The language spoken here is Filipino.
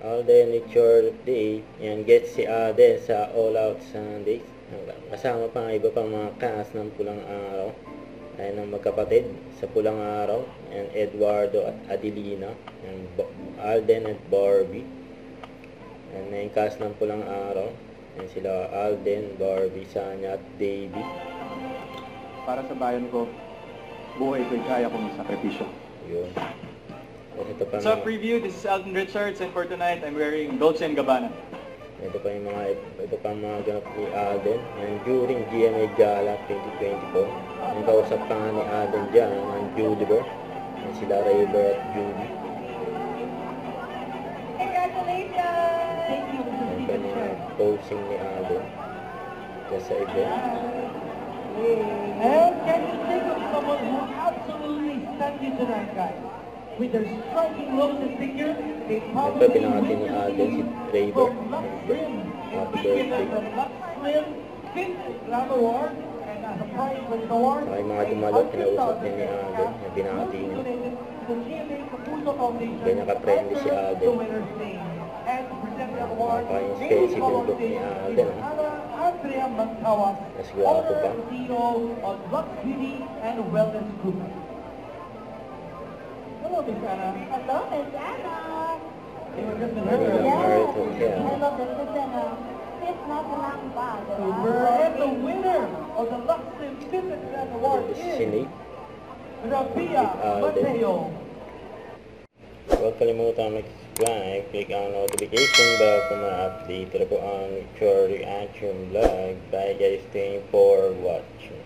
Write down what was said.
Alden with your day. Yan, get si Alden sa All Out Sundays. Kasama pa ang iba pang mga cast ng Pulang Araw. Ay ng magkapatid sa Pulang Araw. And Eduardo at Adelina. And Alden at Barbie. And yung cast ng Pulang Araw. And sila Alden, Barbie, Sanya at Davey. Para sa bayan ko, buhay ko'y kaya kong sakripisyo. Yun. Ito pa Sa preview, this is Alton Richards, and for tonight, I'm wearing Dolce & Gabbana. Ito pa yung ito pa mga ganap ni Alden. And during GMA Gala 2024, ang kausap pa nga ni Alden dyan, ang Juliver. And sila Raver at Julie. Congratulations! Thank you. Ang kanyang posing ni Alden. Just sa event. And can you think of someone who absolutely stunned you tonight, guys? With their striking looks and figure, they Ito probably pinakati ni Alden si Raver. Happy birthday. Slim, Fit, Glamour Award, and as a prize for the award, Saka yung mga dumalot, kinausap din ni Alden. Na binati niya. the GMA Kapuso Foundation, Ganyan ka-friendly si Alden. the winner's name. And to present the award, Napaka-inspessive yung look ni Alden. Andrea Magtawas, Mas gwapo pa. CEO of Lux Beauty and Wellness Group. Hello, Miss Anna. Hello, Miss Anna. You were just in Yes. her. Married to him. I love this. It's an fit na sa lang ba, di ba? And the winner of the Lux Slim Fitness Brand Award Ito si is Sinead. Rabia Alden. Mateo. Huwag kalimutan mag-subscribe, click ang notification bell para ma-update. Ito po ang Pure Reaction Vlog. Bye guys, thank you for watching.